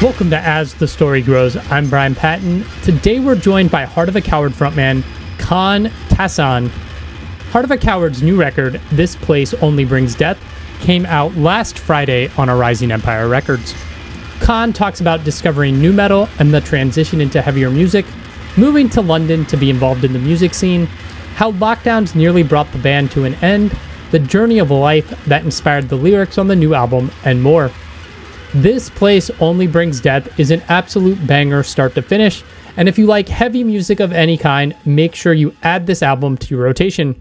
Welcome to As the Story Grows. I'm Brian Patton. Today we're joined by Heart of a Coward frontman Kaan Tassan. Heart of a Coward's new record, This Place Only Brings Death, came out last Friday on Rising Empire Records. Kaan talks about discovering nu metal and the transition into heavier music, moving to London to be involved in the music scene, how lockdowns nearly brought the band to an end, the journey of life that inspired the lyrics on the new album, and more. This Place Only Brings Death is an absolute banger start to finish, and if you like heavy music of any kind, make sure you add this album to your rotation.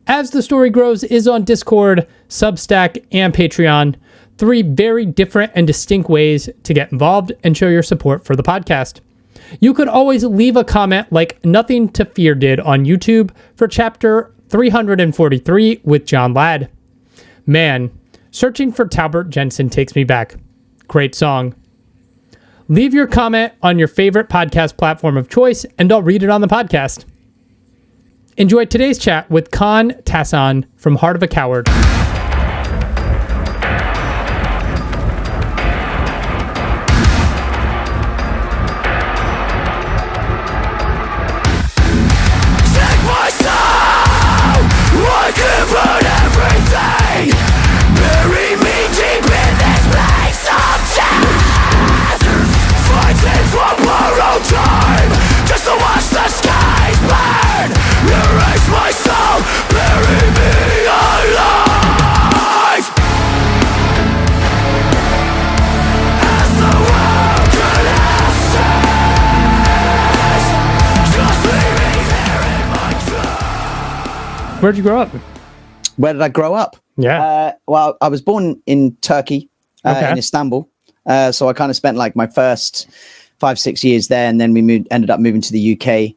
As the Story Grows is on Discord, Substack, and Patreon, 3 very different and distinct ways to get involved and show your support for the podcast. You could always leave a comment like Nothing to Fear did on YouTube for chapter 343 with John Ladd. Man, searching for Talbert Jensen takes me back. Great song. Leave your comment on your favorite podcast platform of choice, and I'll read it on the podcast. Enjoy today's chat with Kaan Tassan from Heart of a Coward. Where'd you grow up? Where did I grow up? Yeah. Well, I was born in Turkey, in Istanbul. So I kind of spent like my first 5-6 years there, and then we ended up moving to the UK,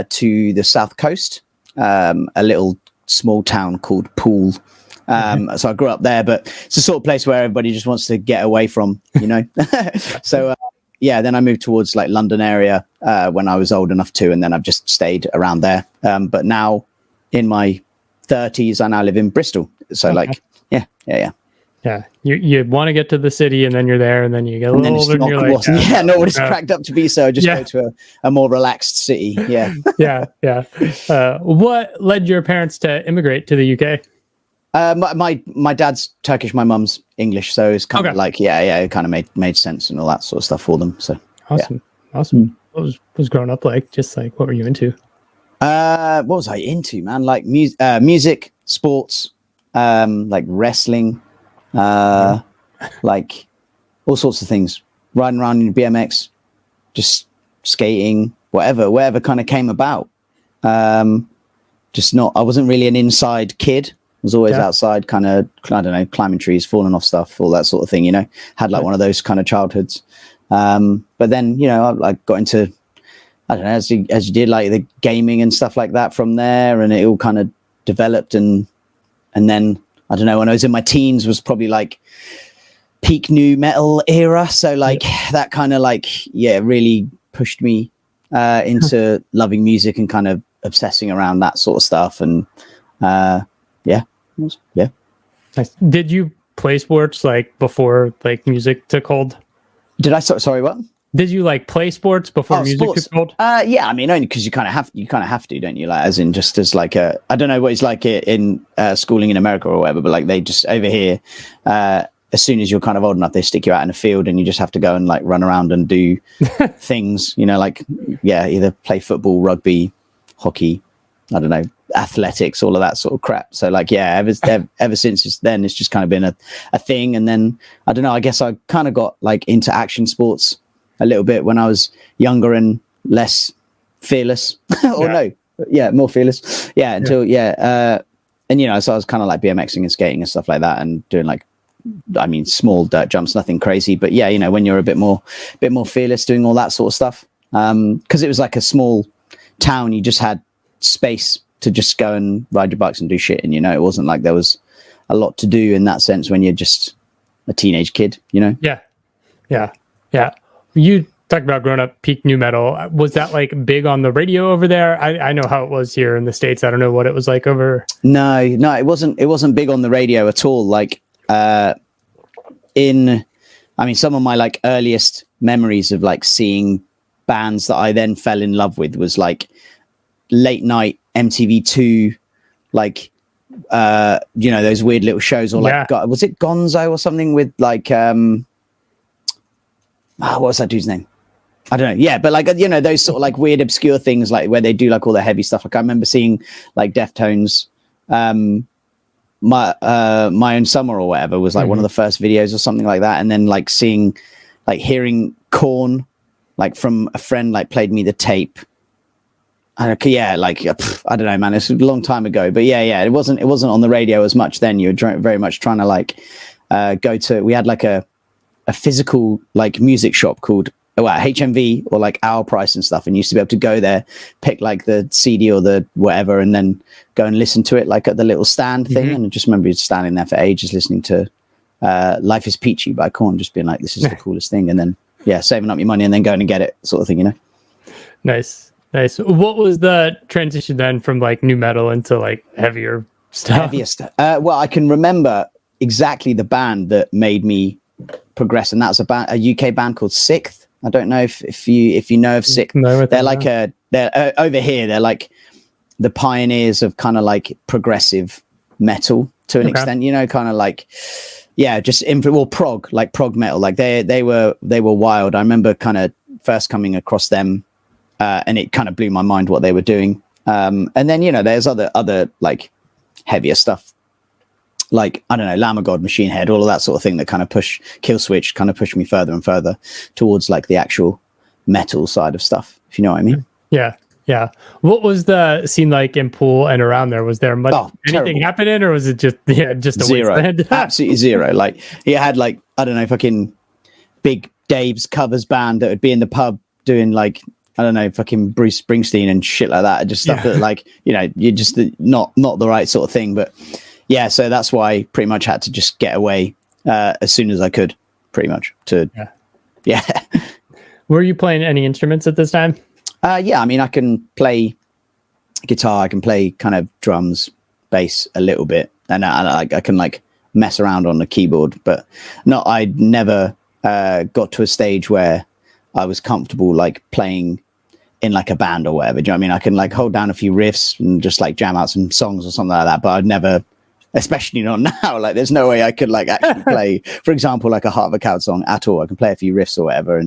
to the south coast, a little small town called Poole. So I grew up there, but it's the sort of place where everybody just wants to get away from, you know. So then I moved towards like London area when I was old enough to, and then I've just stayed around there. But now, in my 30s, I now live in Bristol. So yeah. You want to get to the city, and then you're there, and then you get a little older, and you're like, not what it's cracked up to be. So I just go to a more relaxed city. Yeah. What led your parents to immigrate to the UK? My dad's Turkish, my mum's English, so it's kind of like it kind of made sense and all that sort of stuff for them. So awesome. What was growing up like? Just like, what were you into? What was I into, man? Like music, sports, like wrestling, like all sorts of things. Riding around in BMX, just skating, whatever kind of came about. I wasn't really an inside kid. I was always outside, kind of, I don't know, climbing trees, falling off stuff, all that sort of thing, you know. Had like one of those kind of childhoods. But then, you know, I got into, I don't know, as you did, like the gaming and stuff like that from there, and it all kind of developed, and then I don't know, when I was in my teens was probably like peak nu metal era, so like that kind of like really pushed me into loving music and kind of obsessing around that sort of stuff, and Nice. Did you play sports like before like music took hold? Did I? Sorry, what? Did you like play sports before music took hold? Yeah, I mean, only because you kind of have to, don't you? Like, as in, just as like I don't know what it's like in schooling in America or whatever, but like they just over here, as soon as you're kind of old enough, they stick you out in a field and you just have to go and like run around and do things, you know, like either play football, rugby, hockey, I don't know, athletics, all of that sort of crap. So like, ever since then, it's just kind of been a thing. And then I don't know, I guess I kind of got like into action sports a little bit when I was younger and less fearless more fearless. Until and you know, so I was kind of like BMXing and skating and stuff like that, and doing like, I mean, small dirt jumps, nothing crazy, but you know, when you're a bit more fearless, doing all that sort of stuff, because it was like a small town, you just had space to just go and ride your bikes and do shit, and you know, it wasn't like there was a lot to do in that sense when you're just a teenage kid, you know. You talked about growing up peak nu metal. Was that like big on the radio over there? I know how it was here in the States. I don't know what it was like over. No, it wasn't big on the radio at all. Like in I mean, some of my like earliest memories of like seeing bands that I then fell in love with was like late night MTV2, like those weird little shows, or like was it Gonzo or something with like what was that dude's name? I don't know. Yeah, but like those sort of like weird obscure things, like where they do like all the heavy stuff. Like I remember seeing like Deftones, my own summer or whatever was like one of the first videos or something like that, and then like hearing Korn, like from a friend, like played me the tape. I don't know, man, it's a long time ago, but it wasn't on the radio as much then. You were very much trying to like we had like a physical like music shop called HMV or like Our Price and stuff, and you used to be able to go there, pick like the CD or the whatever, and then go and listen to it like at the little stand thing. And I just remember standing there for ages listening to Life is Peachy by Korn, just being like, this is the coolest thing, and then saving up your money and then going and get it, sort of thing, Nice. What was the transition then from like new metal into like heavier stuff? Well, I can remember exactly the band that made me progress, and that's a UK band called Sixth. I don't know if you know of Sixth. They're like they're over here. They're like the pioneers of kind of like progressive metal to an extent. Kind of like just prog metal. Like they were wild. I remember kind of first coming across them. And it kind of blew my mind what they were doing. And then, there's other like heavier stuff, like, I don't know, Lamb of God, Machine Head, all of that sort of thing that kind of Kill Switch kind of pushed me further and further towards like the actual metal side of stuff, if you know what I mean. Yeah. What was the scene like in Poole and around there? Was there much anything happening, or was it just a zero? Wasteland? Absolutely zero. Like he had like, I don't know, fucking Big Dave's covers band that would be in the pub doing like, I don't know, fucking Bruce Springsteen and shit like that. Just stuff that like, you're just not the right sort of thing. But so that's why I pretty much had to just get away as soon as I could, pretty much Were you playing any instruments at this time? I mean, I can play guitar, I can play kind of drums, bass a little bit, and I can like mess around on the keyboard, but I never got to a stage where I was comfortable like playing in like a band or whatever. Do you know what I mean? I can like hold down a few riffs and just like jam out some songs or something like that, but I'd never, especially not now, like there's no way I could like actually play, for example, like a Heart of a Coward song at all. I can play a few riffs or whatever,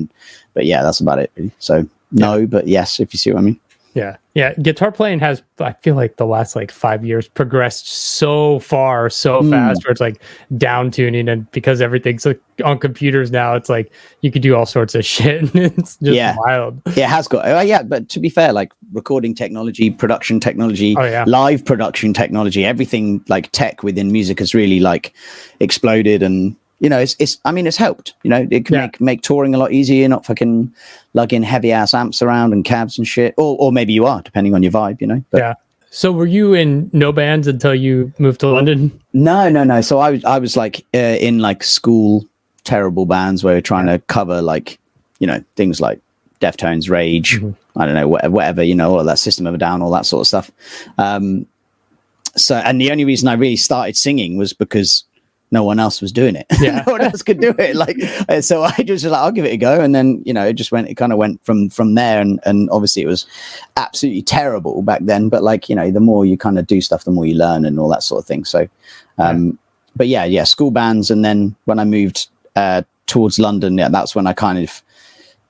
but that's about it really. So no, but yes, if you see what I mean. Yeah. Guitar playing has, I feel like the last like 5 years progressed so far, so fast, where it's like down tuning, and because everything's like on computers now, it's like you could do all sorts of shit. It's just wild. Yeah, it has got. But to be fair, like recording technology, production technology, live production technology, everything like tech within music has really like exploded, and it's helped. It can make touring a lot easier. You're not fucking lugging heavy ass amps around and cabs and shit, or maybe you are, depending on your vibe. But, So were you in no bands until you moved to London? No. So I was like in like school terrible bands where we're trying to cover like things like Deftones, Rage, I don't know, whatever, all of that, System of a Down, all that sort of stuff. So, and the only reason I really started singing was because no one else was doing it. No one else could do it. Like, so I just was like, I'll give it a go. And then, it kind of went from there. And obviously it was absolutely terrible back then. But like, the more you kind of do stuff, the more you learn and all that sort of thing. So, but school bands. And then when I moved towards London, that's when I kind of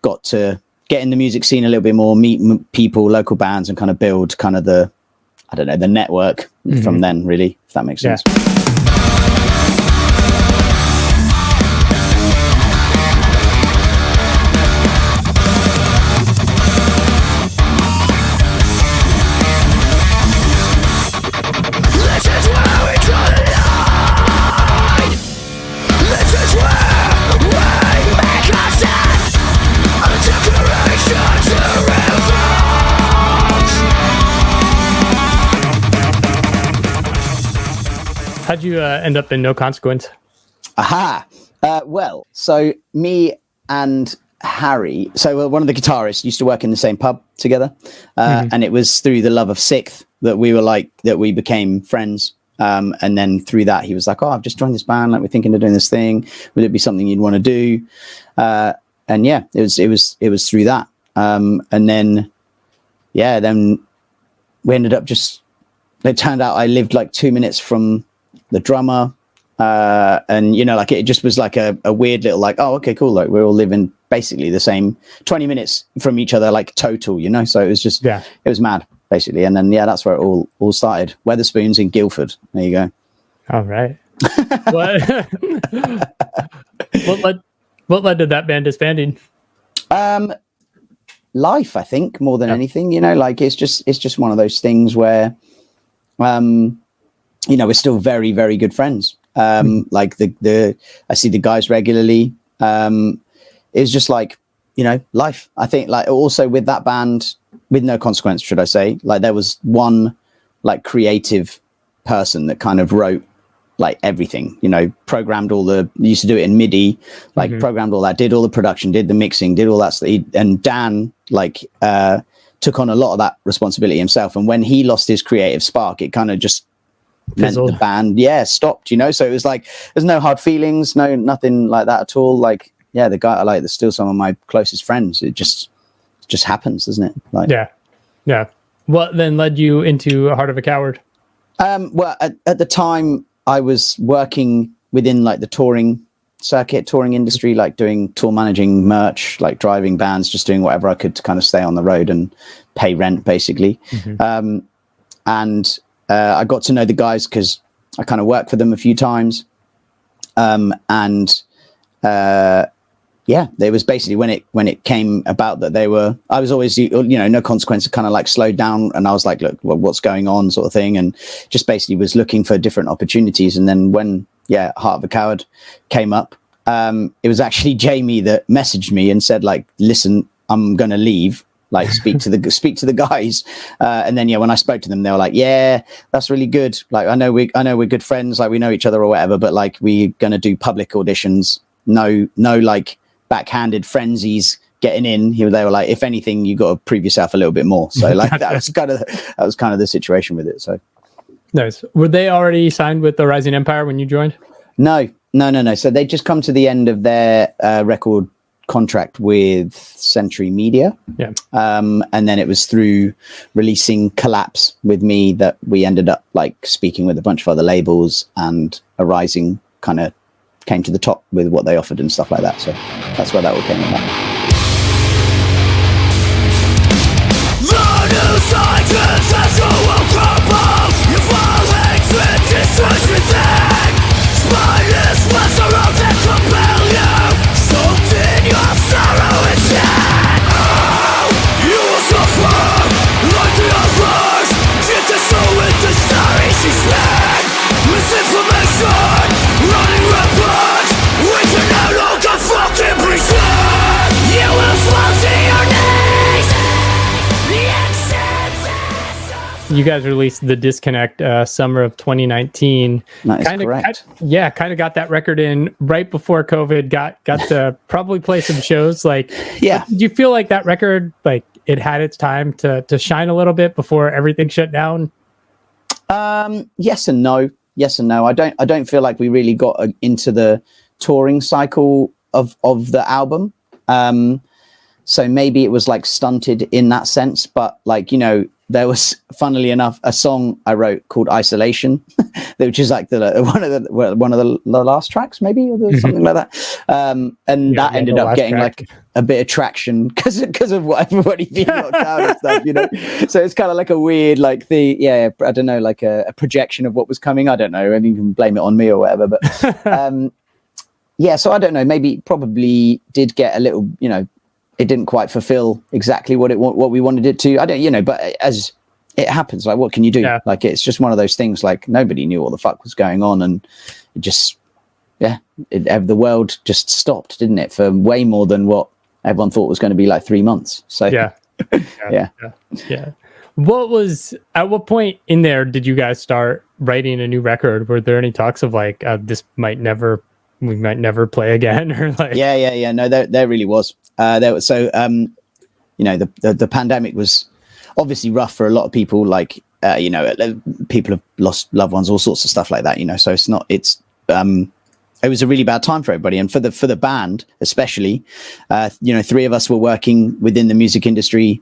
got to get in the music scene a little bit more, meet people, local bands, and kind of build kind of the network from then, really, if that makes sense. How'd you end up in No Consequence? Well, so me and Harry, one of the guitarists, used to work in the same pub together, and it was through the love of Sixth that we became friends And then through that, he was like, "Oh, I've just joined this band. Like, we're thinking of doing this thing. Would it be something you'd want to do?" And yeah, it was through that. And then we ended up it turned out I lived like 2 minutes from the drummer. And like it just was like a weird little like, oh, okay, cool. Like we're all living basically the same 20 minutes from each other, like total, so it was just, it was mad basically. And then, that's where it all started. Weatherspoons in Guildford. There you go. All right. What led to that band disbanding? Life, I think, more than anything, like it's just one of those things where, we're still very, very good friends. Like I see the guys regularly. It's just like, life. I think like also with that band, with No Consequence, should I say, like there was one like creative person that kind of wrote like everything, programmed used to do it in MIDI, like programmed all that, did all the production, did the mixing, did all that stuff. And Dan like took on a lot of that responsibility himself. And when he lost his creative spark, it kind of just meant the band stopped, so it was like there's no hard feelings, nothing like that at all. Like the guy I like, there's still some of my closest friends. It just happens, doesn't it? Like What then led you into Heart of a Coward? Well, at the time I was working within like the touring industry, like doing tour managing, merch, like driving bands, just doing whatever I could to kind of stay on the road and pay rent basically. And I got to know the guys because I kind of worked for them a few times. There was basically when it came about that I was always, No Consequence kind of like slowed down, and I was like, look, what's going on sort of thing. And just basically was looking for different opportunities. And then when, Heart of a Coward came up, it was actually Jamie that messaged me and said like, listen, I'm going to leave. Like speak to the guys, and then when I spoke to them, they were like, "Yeah, that's really good. Like I know we're good friends, like we know each other or whatever, but like we're gonna do public auditions. No like backhanded frenzies getting in." They were like, "If anything, you got to prove yourself a little bit more." So like that was kind of the situation with it. So nice. Were they already signed with the Rising Empire when you joined? No. So they just come to the end of their record contract with Century Media, and then it was through releasing Collapse with me that we ended up like speaking with a bunch of other labels, and Arising kind of came to the top with what they offered and stuff like that. So that's where that all came about. You guys released The Disconnect summer of 2019. That is correct. Kind of got that record in right before COVID. Got to probably play some shows. Like, do you feel like that record, like it had its time to shine a little bit before everything shut down? Yes and no. I don't feel like we really got into the touring cycle of the album. So maybe it was like stunted in that sense, but like, there was, funnily enough, a song I wrote called Isolation, which is like one of the last tracks, maybe, or something like that. And that ended up getting like a bit of traction because of what everybody being locked out and stuff, So it's kind of like a weird, like I don't know, like a projection of what was coming. I don't know, and you can blame it on me or whatever. But so I don't know. Maybe probably did get a little, it didn't quite fulfill exactly what we wanted it to. I don't, but as it happens, like what can you do? Yeah. Like it's just one of those things. Like nobody knew what the fuck was going on, and it just, the world just stopped, didn't it? For way more than what everyone thought was going to be like 3 months. So yeah. At what point in there did you guys start writing a new record? Were there any talks of like we might never play again, or like? No, there really was. The pandemic was obviously rough for a lot of people. Like people have lost loved ones, all sorts of stuff like that, so it was a really bad time for everybody, and for the band especially. 3 of us were working within the music industry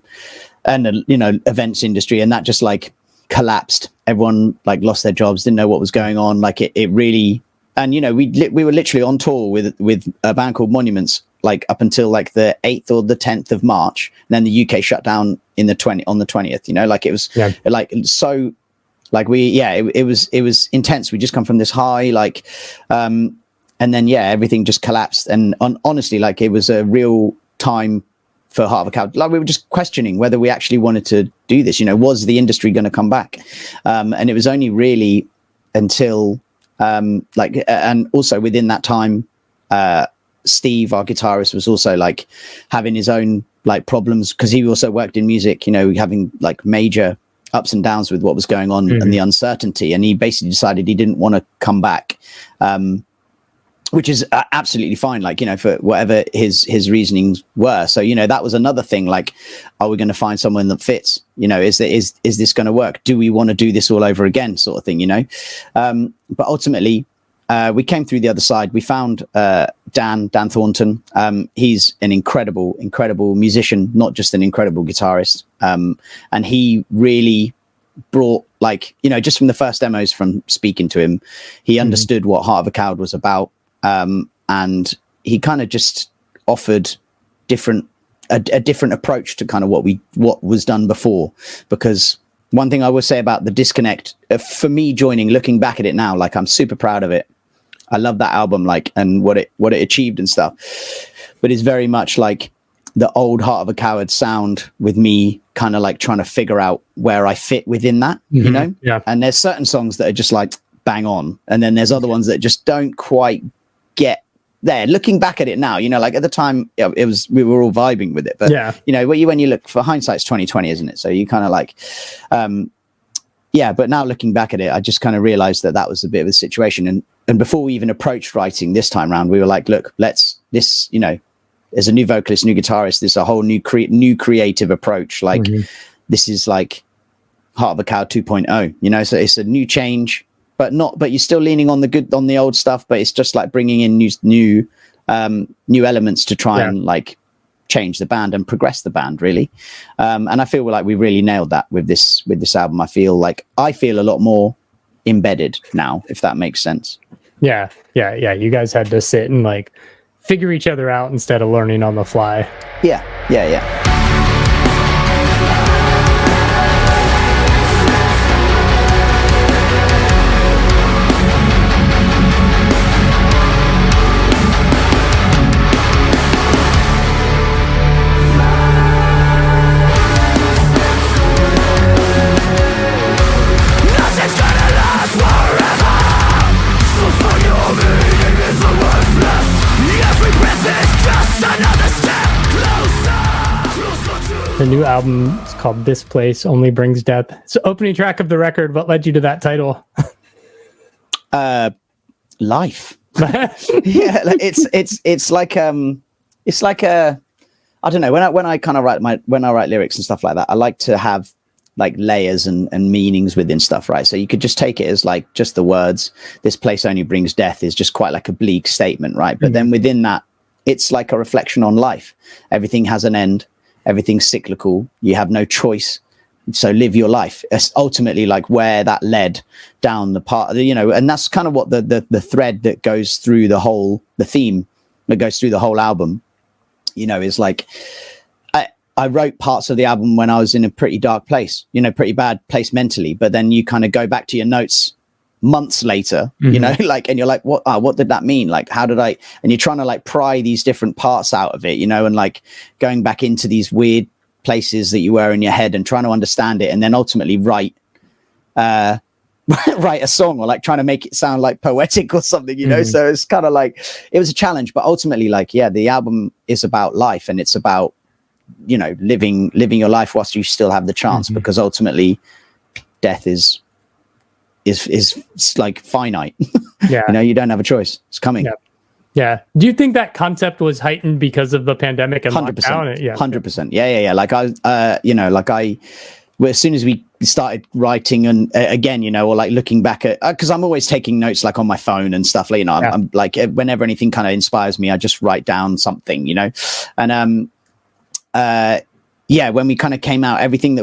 and events industry, and that just like collapsed. Everyone like lost their jobs, didn't know what was going on. Like it really, and we were literally on tour with a band called Monuments, like up until like the 8th or the 10th of March, and then the UK shut down on the 20th. Like it was like so, like it was intense. We just come from this high, like, and then everything just collapsed. And honestly, like it was a real time for Heart of a Coward. Like we were just questioning whether we actually wanted to do this. Was the industry going to come back? And it was only really until and also within that time, Steve, our guitarist, was also like having his own like problems, because he also worked in music, having like major ups and downs with what was going on and the uncertainty. And he basically decided he didn't want to come back, which is absolutely fine, like, for whatever his reasonings were. So, that was another thing, like, are we going to find someone that fits? Is this going to work? Do we want to do this all over again, sort of thing, But ultimately, we came through the other side. We found Dan Thornton. He's an incredible musician, not just an incredible guitarist. And he really brought, like, just from the first demos, from speaking to him, he understood what Heart of a Coward was about. And he kind of just offered a different approach to kind of what was done before. Because one thing I will say about the Disconnect, for me looking back at it now, like, I'm super proud of it. I love that album, like, and what it achieved and stuff. But it's very much like the old Heart of a Coward sound, with me kind of like trying to figure out where I fit within that, Yeah. And there's certain songs that are just like bang on, and then there's other ones that just don't quite get there. Looking back at it now, like at the time, we were all vibing with it. But when you look, for hindsight's 2020, isn't it? So you kind of like, but now looking back at it, I just kind of realized that was a bit of a situation. And before we even approached writing this time around, we were like, look, there's a new vocalist, new guitarist, there's a whole new creative approach. Like, this is like Heart of a Coward 2.0, so it's a new change, but you're still leaning on the old stuff, but it's just like bringing in new elements to try and like change the band and progress the band, really. And I feel like we really nailed that with this album. I feel a lot more embedded now, if that makes sense. Yeah. You guys had to sit and like figure each other out instead of learning on the fly. Yeah. The new album is called This Place Only Brings Death. It's the opening track of the record. What led you to that title? Life. Yeah, it's like I don't know, when I kind of write lyrics and stuff like that, I like to have like layers and meanings within stuff, right? So you could just take it as like just the words, this place only brings death, is just quite like a bleak statement, right? But then within that, it's like a reflection on life. Everything has an end. Everything's cyclical. You have no choice. So live your life. It's ultimately like where that led down the part, and that's kind of what the thread that goes through the theme that goes through the whole album, is like, I wrote parts of the album when I was in a pretty dark place, pretty bad place mentally. But then you kind of go back to your notes months later, like, and you're like, what did that mean? Like, how did I, and you're trying to like pry these different parts out of it, and like going back into these weird places that you were in your head and trying to understand it, and then ultimately write a song, or like trying to make it sound like poetic or something, so it's kind of like, it was a challenge. But ultimately, like, the album is about life, and it's about, living your life whilst you still have the chance, because ultimately death is like finite. You don't have a choice. It's coming. Yeah. Do you think that concept was heightened because of the pandemic and 100%. lockdown? 100%. Yeah. Like as soon as we started writing and again, you know, or like looking back at, because I'm always taking notes like on my phone and stuff, like, you know, I'm like, whenever anything kind of inspires me, I just write down something, you know. And when we kind of came out, everything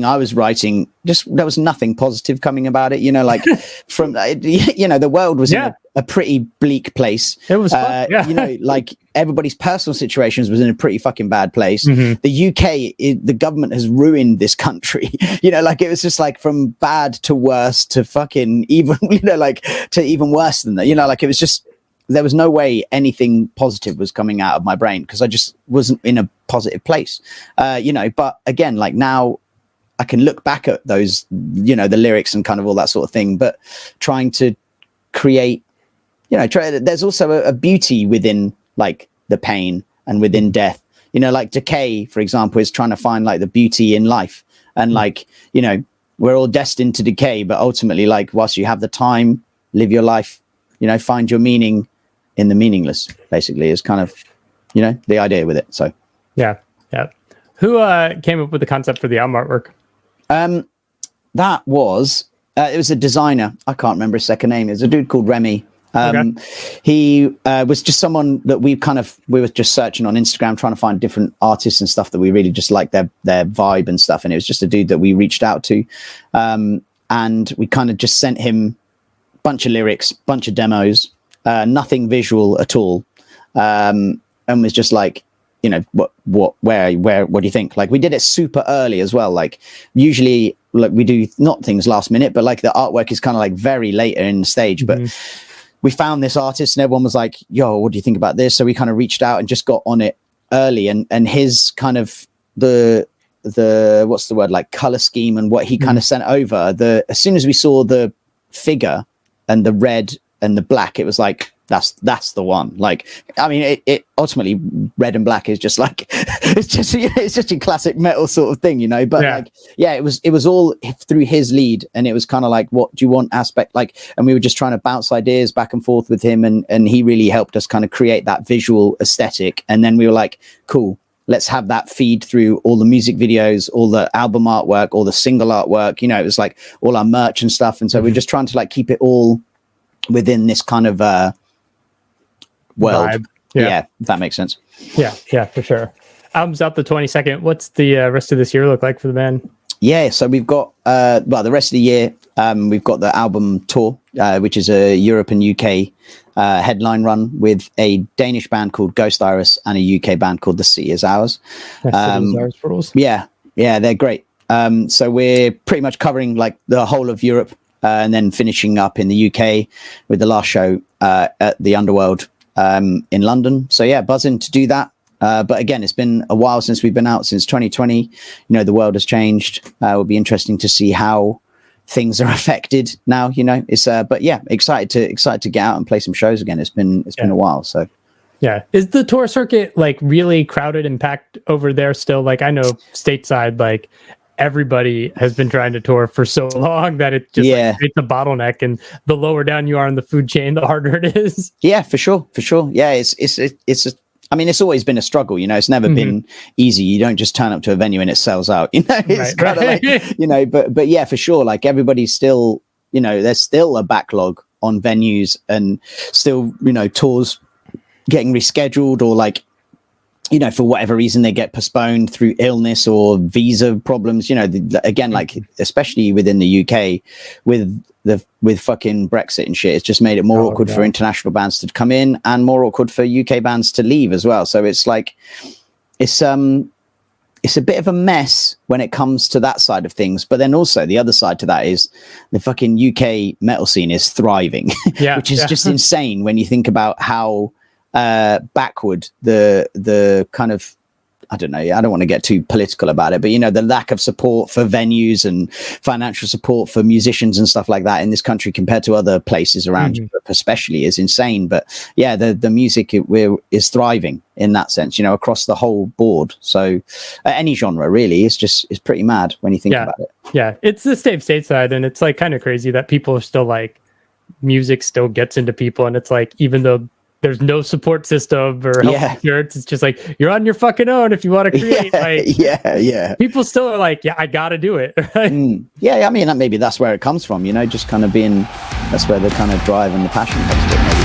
I was writing, just there was nothing positive coming about it, you know, like from, you know, the world was in a pretty bleak place. It was fun. You know, like everybody's personal situations was in a pretty fucking bad place. Mm-hmm. The UK, the government has ruined this country, you know, like it was just like from bad to worse to fucking even, you know, like to even worse than that, you know, like it was just, there was no way anything positive was coming out of my brain because I just wasn't in a positive place, you know. But again, like now I can look back at those, you know, the lyrics and kind of all that sort of thing, but trying to create, you know, there's also a beauty within like the pain and within death, you know, like Decay, for example, is trying to find like the beauty in life. And like, you know, we're all destined to decay, but ultimately, like, whilst you have the time, live your life, you know, find your meaning in the meaningless, basically, is kind of, you know, the idea with it. So yeah. Who came up with the concept for the album artwork? That was it was a designer. I can't remember his second name. It's a dude called Remy. He was just someone that we were just searching on Instagram, trying to find different artists and stuff that we really just like their vibe and stuff. And it was just a dude that we reached out to, and we kind of just sent him a bunch of lyrics, bunch of demos, nothing visual at all, and was just like, you know, what do you think? Like, we did it super early as well. Like, usually, like, we do not things last minute, but like the artwork is kind of like very later in the stage. But we found this artist and everyone was like, yo, what do you think about this? So we kind of reached out and just got on it early, and his kind of the what's the word, like color scheme and what he kind of sent over, as soon as we saw the figure and the red and the black, it was like, that's the one. Like, I mean, it ultimately, red and black is just like, it's just a classic metal sort of thing, you know. But it was all through his lead, and it was kind of like, what do you want aspect, like, and we were just trying to bounce ideas back and forth with him, and he really helped us kind of create that visual aesthetic. And then we were like, cool, let's have that feed through all the music videos, all the album artwork, all the single artwork, you know. It was like all our merch and stuff. And so we're just trying to like keep it all within this kind of world. Vibe. Yeah, if that makes sense. Yeah, for sure. Album's out the 22nd. What's the rest of this year look like for the band? Yeah, so we've got the rest of the year, we've got the album tour, which is a Europe and UK headline run with a Danish band called Ghost Iris and a UK band called The City Is Ours. Yeah, they're great. So we're pretty much covering like the whole of Europe, and then finishing up in the UK with the last show at the Underworld in London. So yeah, buzzing to do that. But again, it's been a while since we've been out, since 2020. You know, the world has changed. It'll be interesting to see how things are affected now, you know. It's but yeah, excited to get out and play some shows again. It's been a while. So yeah. Is the tour circuit like really crowded and packed over there still? Like, I know stateside, like everybody has been trying to tour for so long that it just like, creates a bottleneck, and the lower down you are in the food chain, the harder it is. Yeah, for sure. Yeah, I mean, it's always been a struggle, you know. It's never been easy. You don't just turn up to a venue and it sells out, you know. It's kind of like, you know, but yeah, for sure. Like, everybody's still, you know, there's still a backlog on venues, and still, you know, tours getting rescheduled, or like, you know, for whatever reason they get postponed through illness or visa problems, you know. Again, like, especially within the UK with fucking Brexit and shit, it's just made it more awkward for international bands to come in, and more awkward for UK bands to leave as well. So it's like, it's a bit of a mess when it comes to that side of things. But then also the other side to that is the fucking UK metal scene is thriving, which is just insane when you think about how backward the kind of, I don't know, I don't want to get too political about it, but you know, the lack of support for venues and financial support for musicians and stuff like that in this country compared to other places around Europe especially is insane. But yeah, the music is thriving in that sense, you know, across the whole board. So any genre really, it's pretty mad when you think about it. Yeah, it's the same stateside, and it's like kind of crazy that people are still like, music still gets into people, and it's like, even though there's no support system or health Yeah. insurance. It's just like, you're on your fucking own if you want to create. Yeah. People still are like, yeah, I got to do it. Right? Yeah, I mean, maybe that's where it comes from, you know, just kind of being, that's where the kind of drive and the passion comes from, maybe.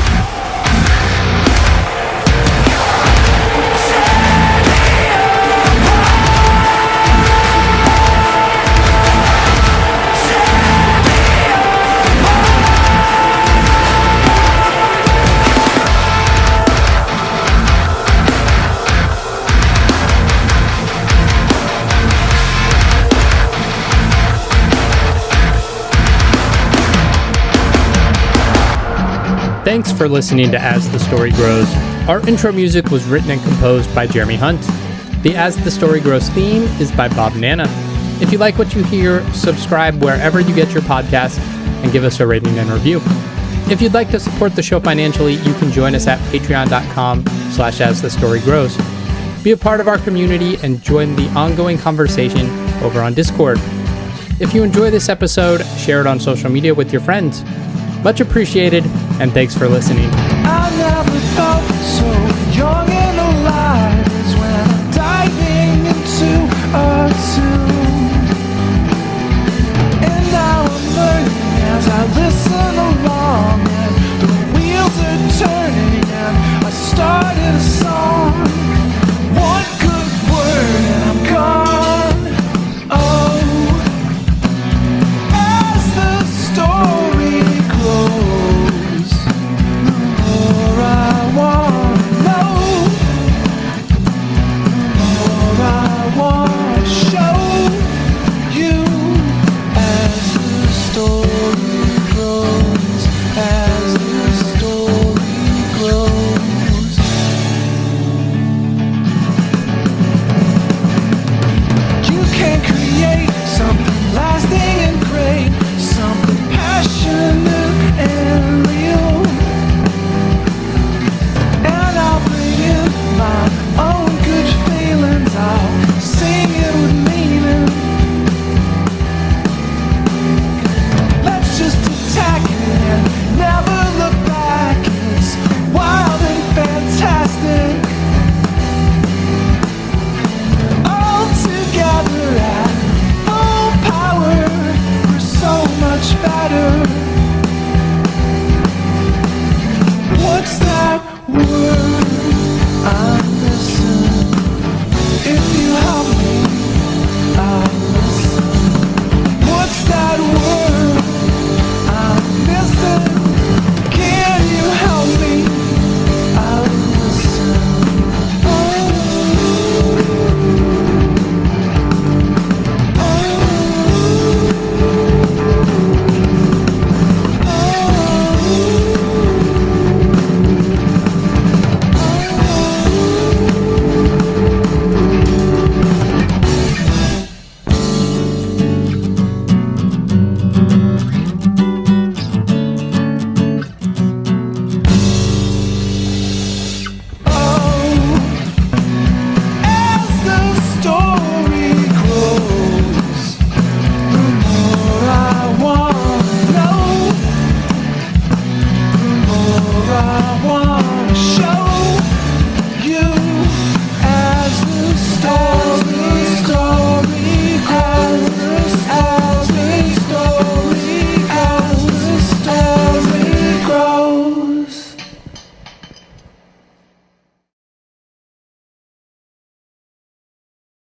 Thanks for listening to As the Story Grows. Our intro music was written and composed by Jeremy Hunt. The As the Story Grows theme is by Bob Nana. If you like what you hear, subscribe wherever you get your podcasts and give us a rating and review. If you'd like to support the show financially, you can join us at patreon.com/asthestorygrows. Be a part of our community and join the ongoing conversation over on Discord. If you enjoy this episode, share it on social media with your friends. Much appreciated, and thanks for listening.